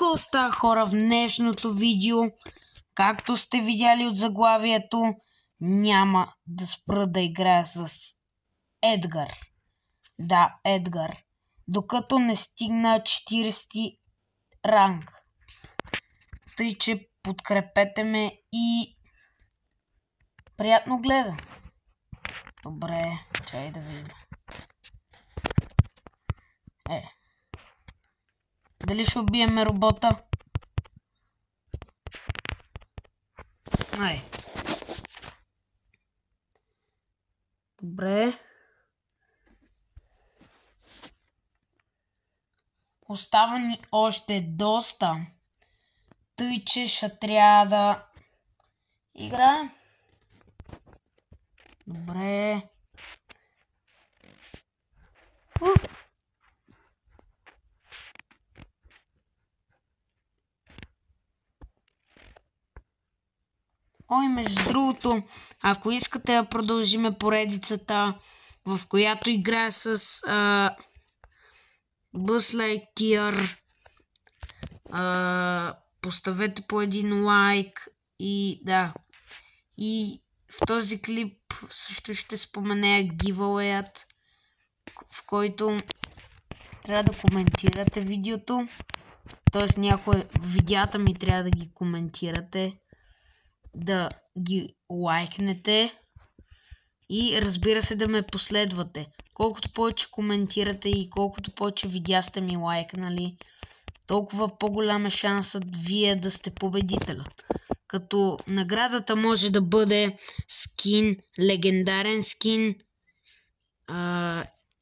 Какво става, хора, в днешното видео? Както сте видяли от заглавието, няма да спра да играя с Едгар. Да, Едгар. Докато не стигна 40 ранг. Тъй, че подкрепете ме и приятно гледа. Добре, чай да видим. Дали ще убиеме робота? Добре. Остава ни още доста. Тъй, че ще трябва да играем. Добре. Ой, между другото, ако искате да продължиме поредицата, в която играя с Buzz Lightyear, поставете по един лайк и да. И в този клип също ще споменя giveaway-ът, в който трябва да коментирате видеото. Тоест някои видеята ми трябва да ги коментирате, да ги лайкнете и разбира се да ме последвате. Колкото повече коментирате и колкото повече видеа сте ми лайкнали, толкова по-голям е шансът вие да сте победителя. Като наградата може да бъде скин, легендарен скин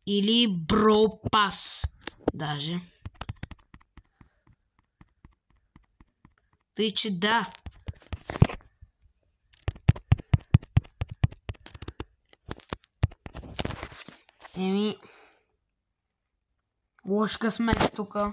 или Brawl Pass даже. Тъй, че да. Лош късмет тука.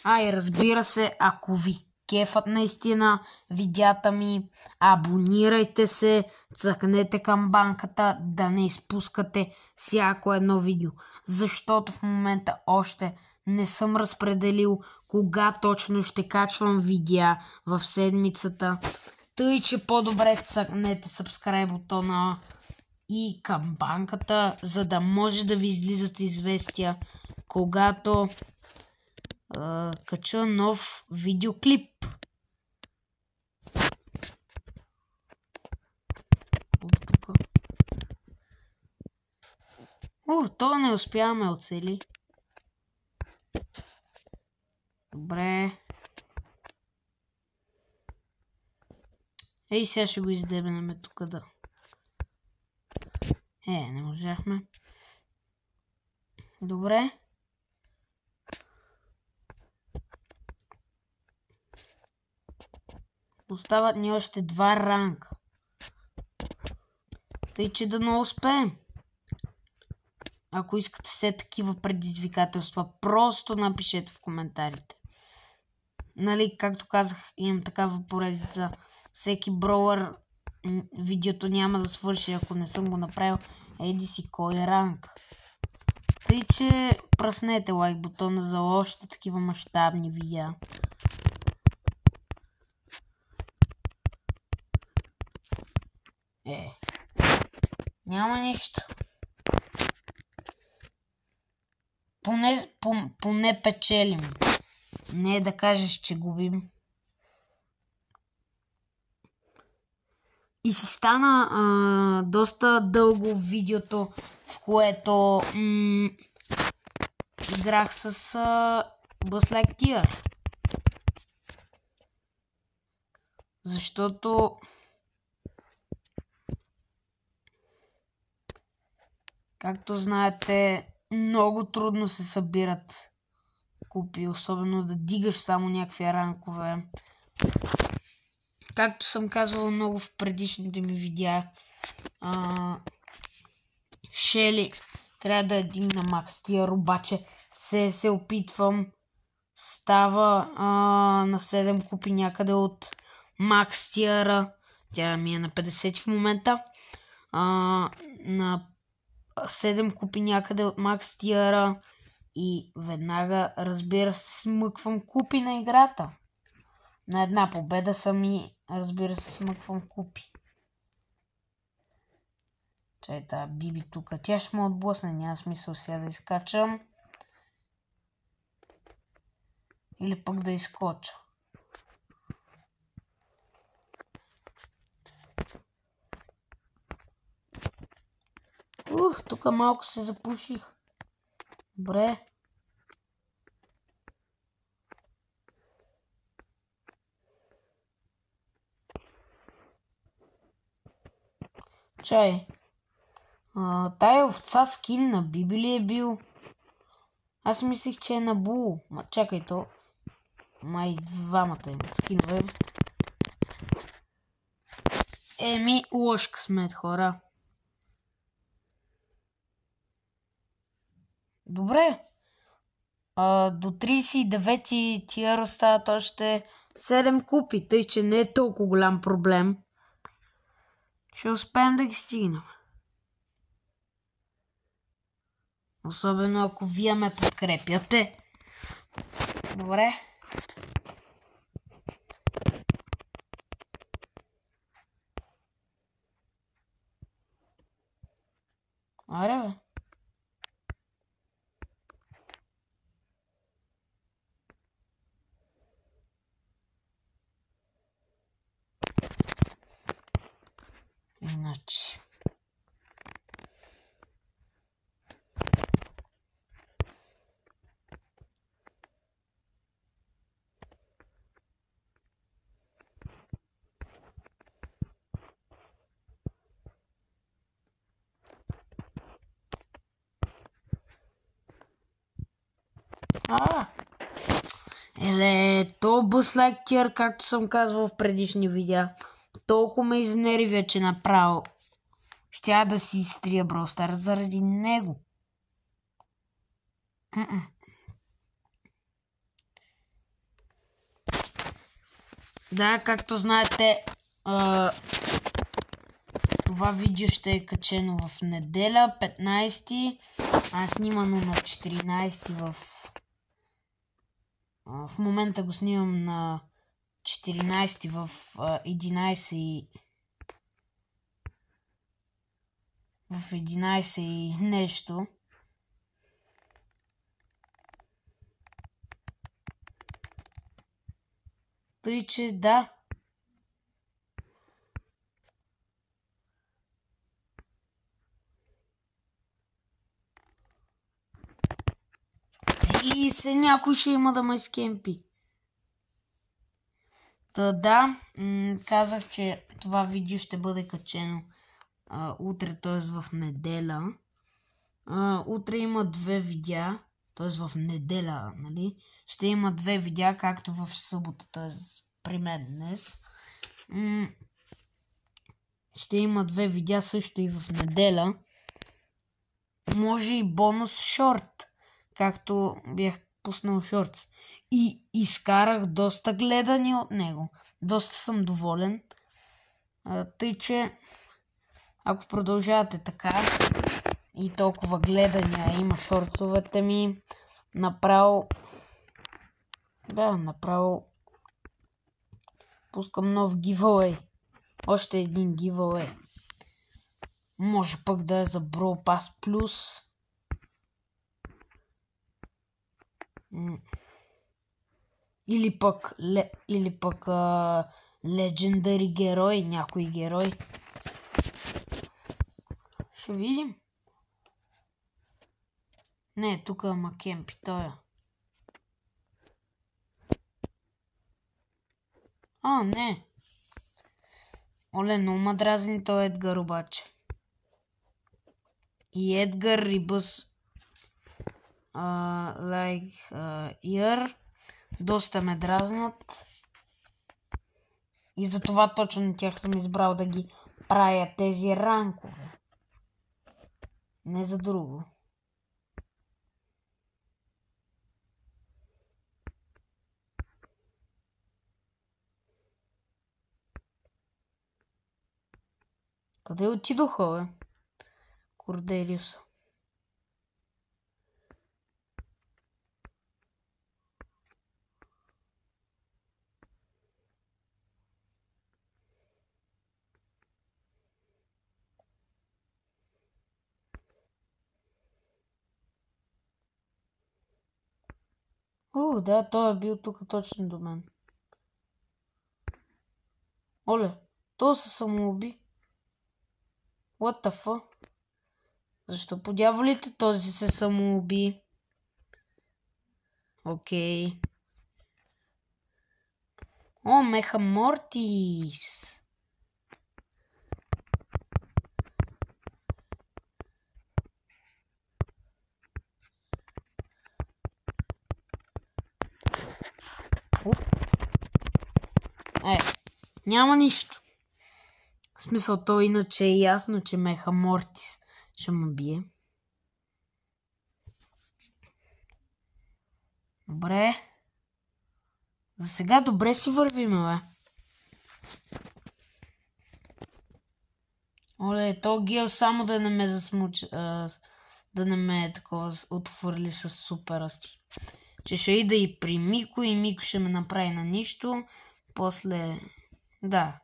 И разбира се, ако ви кефат наистина видеята ми, абонирайте се, цъкнете камбанката, да не изпускате всяко едно видео. Защото в момента още не съм разпределил кога точно ще качвам видеа в седмицата. Тъй, че по-добре цъкнете subscribe бутона и камбанката, за да може да ви излизат известия, когато кача нов видеоклип. То не успяваме оцели. Добре. Сега ще го издебнем тук да. Не можахме. Добре. Остават ни още 2 ранга. Тъй, че да не успеем. Ако искате все такива предизвикателства, просто напишете в коментарите. Нали, както казах, имам такава поредица. Всеки броуър видеото няма да свърши, ако не съм го направил. Еди си кой ранг. Тъй, че пръснете лайк бутона за още такива мащабни видеа. Няма нищо. Поне печелим. Не да кажеш, че губим. И си стана доста дълго видеото, в което играх с Buzz Lightyear. Защото както знаете, много трудно се събират купи, особено да дигаш само някакви ранкове. Както съм казвал много в предишните ми видеа, Шели трябва да дигна макс тиър, обаче се опитвам. Става на 7 купи някъде от макс тиъра. Тя ми е на 50 в момента. На 7 купи някъде от макс тиъра И веднага, разбира се, смъквам купи на играта. На една победа съм и, разбира се, смъквам купи. Чай тази Биби тук. Тя ще ме отблъсне. Няма смисъл сега да изкачам. Или пък да изкоча. Тук малко се запуших. Добре. Чай. Тая овца скин на Биби ли е бил? Аз мислих, че е на Бул. Ма чакай то. Май двамата имат скинове. Лош късмет, хора. Добре. До 39 тиер остават още 7 купи, тъй че не е толкова голям проблем. Ще успеем да ги стигнем. Особено ако вие ме подкрепяте. Добре. Аре бе. Иначе. То бъслайк тир, както съм казвал в предишни видеа, толкова ме изнервя, че направо щя да си изтрия Brawl Stars заради него. Да, както знаете, това видео ще е качено в неделя, 15, а снимано на 14 в момента го снимам на 14 в 11 в 11 и нещо. Тъй, че да. И се някой ще има да ме скемпи. Да, казах, че това видео ще бъде качено утре, т.е. в неделя. Утре има 2 видеа, т.е. в неделя, нали? Ще има 2 видеа, както в събота, т.е. при мен днес. Ще има 2 видеа също и в неделя. Може и бонус шорт, както бях пуснал шортс. И изкарах доста гледани от него. Доста съм доволен. Тъй, че ако продължавате така и толкова гледания има шортовете ми, направо пускам нов giveaway. Още един giveaway. Може пък да е за Brawl Pass Plus. Или пък Legendary герой, някой герой. Ще видим. Не, тук е Макемпи, той е. Не. Оле, много ма дразни той Едгар обаче. И Едгар Рибъс Ear доста ме дразнат. И затова точно на тях съм избрал да ги правя тези ранкове. Не за друго. Къде отидоха, бе? Корделиус. Да, той е бил тук точно до мен. Оле, то се самоуби. What the fuck? Защо по дяволите този се самоуби? Окей. О, Меха Мортис! Няма нищо. В смисъл, то иначе е ясно, че Меха Мортис ще му бие. Добре. За сега добре си вървиме, бе. Оле, то Гил само да не ме засмуча, да не ме такова отвърли с супера си. Че ще ида и при Мико и Мико ще ме направи на нищо. После... Да.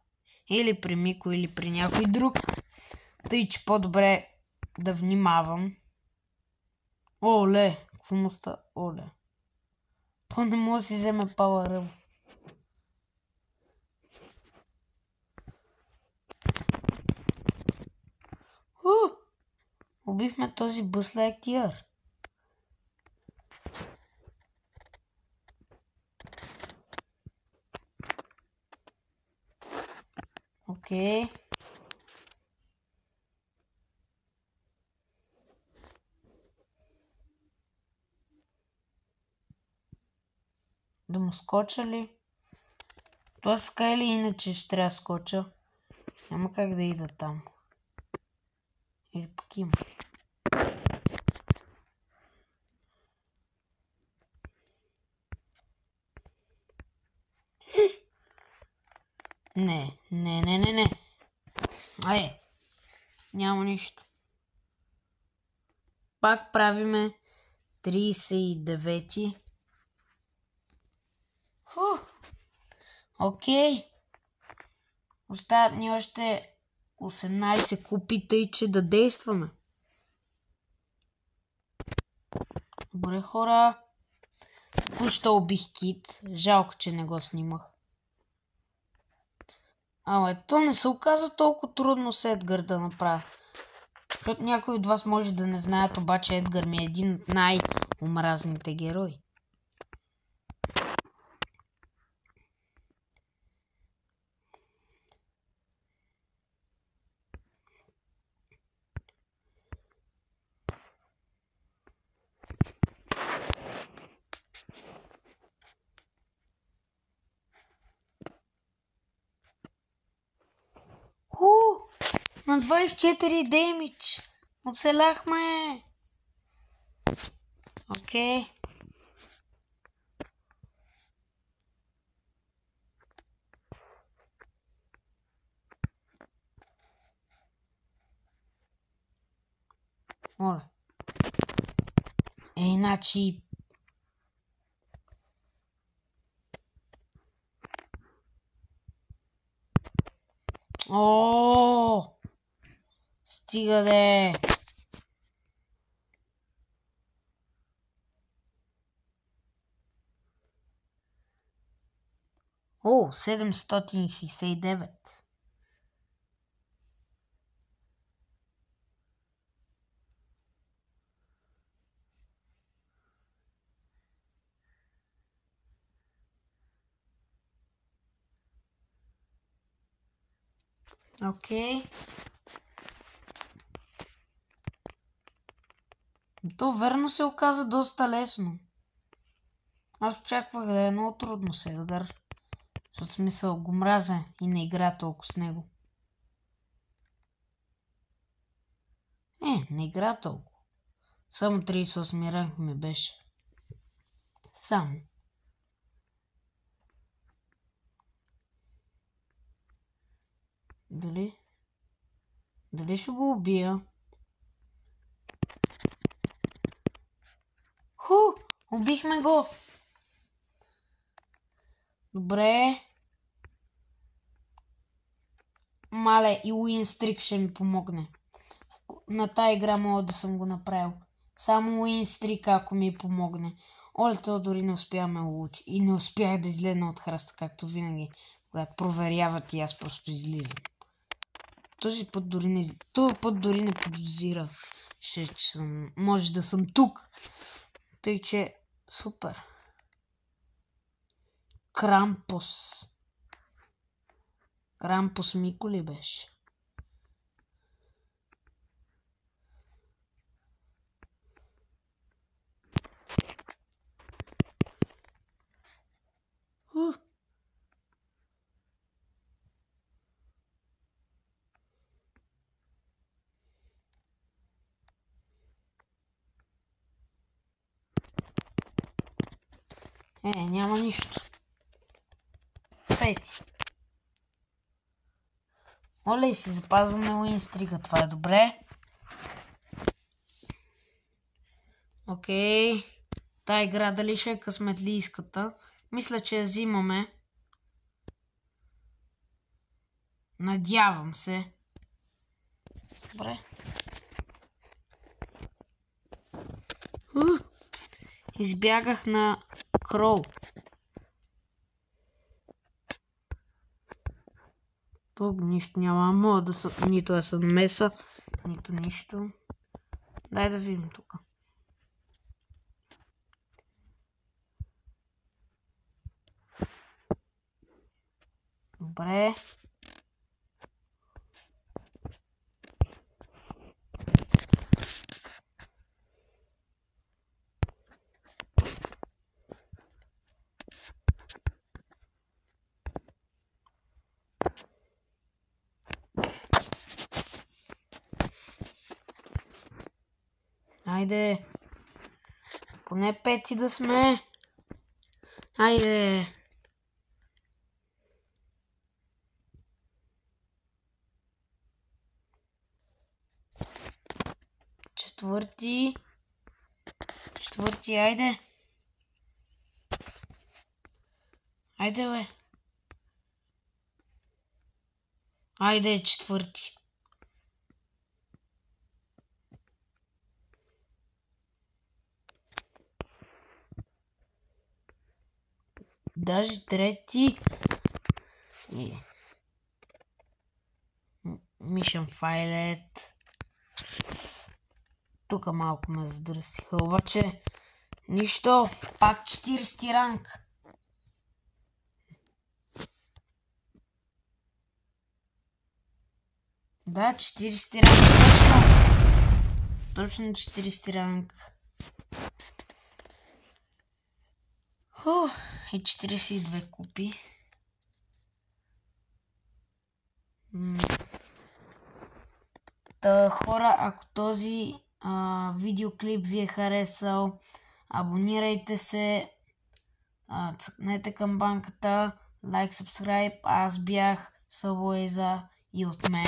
Или при Мико, или при някой друг. Тъй, че по-добре да внимавам. Оле, какво му ста? Оле. То не може да си вземе пала ръба. Убихме този бъслектиър. Окей. Да му скоча ли? Тоест така или иначе ще трябва да скоча. Няма как да ида там. Или пък има. Не. Няма нищо. Пак правиме 39. Окей. Остават ни още 18 купи, тъй че да действаме. Добре, хора. Току-що убих Кит. Жалко, че не го снимах. То не се оказа толкова трудно с Едгар да направя. Защото някои от вас може да не знаят, обаче Едгар ми е един от най-омразните герои. На 24 демидж. Оцеляхме. Окей. Моля. Иначе... Стига де! 769. Окей. То верно се оказа доста лесно. Аз очаквах да е много трудно с Едгар. Защото смисъл го мразя и не игра толкова с него. Не игра толкова. Само 38 ранг ми беше. Само. Дали ще го убия? Убихме го! Добре. Мале, и Уин Стрик ще ми помогне. На тая игра мога да съм го направил. Само Уинстрик, ако ми помогне. Оле, то дори не успяваме улучи. И не успях да излезна от храста, както винаги. Когато проверяват и аз просто излизам. Този път дори не подозира. Че съм... Може да съм тук. Тъй, че... Супер. Крампус. Крампус Мико ли беше? Няма нищо. 5. Моля и си запазваме уинстрига. Това е добре. Окей. Та игра дали ще е късметлийската? Мисля, че я взимаме. Надявам се. Добре. Избягах на Кроу. Тук нищо няма. Мога да са... Нито да се намеса, нито нищо. Дай да видим тук. Добре. Айде. Поне 5 да сме. Айде. Четвърти, айде. Айде, бе. Айде, четвърти. Даже трети. Мишън файлет. Тук малко ме задръстиха, обаче нищо. Пак 40 ранг. Да, 40 ранг, точно 40 ранг. И 42 купи. Та, хора, ако този видеоклип ви е харесал, абонирайте се, цъкнете камбанката, лайк, сабскрайб. Аз бях Събоеза и от мен.